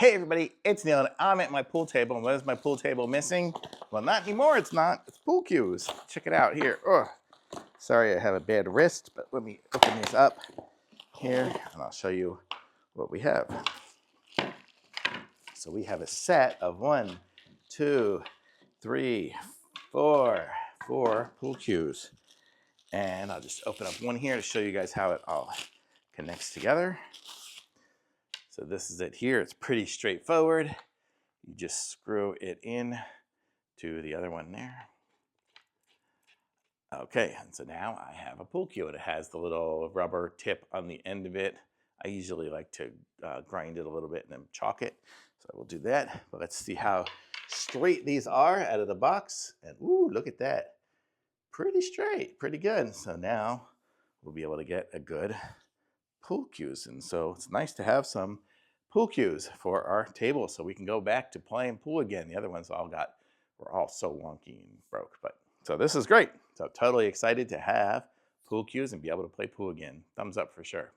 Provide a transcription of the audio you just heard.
Hey everybody, it's Neil and I'm at my pool table. And what is my pool table missing? Well, not anymore, it's not. It's pool cues. Check it out here. Oh, sorry I have a bad wrist, but let me open these up here and I'll show you what we have. So we have a set of 1, 2, 3, 4 pool cues. And I'll just open up one here to show you guys how it all connects together. So this is it here. It's pretty straightforward. You just screw it in to the other one there. Okay, and so now I have a pool cue and it has the little rubber tip on the end of it. I usually like to grind it a little bit and then chalk it. So I will do that. But let's see how straight these are out of the box. And ooh, look at that. Pretty straight, pretty good. So now we'll be able to get a good pool cues. And so it's nice to have some pool cues for our table so we can go back to playing pool again. The other ones were all so wonky and broke. But so this is great. So totally excited to have pool cues and be able to play pool again. Thumbs up for sure.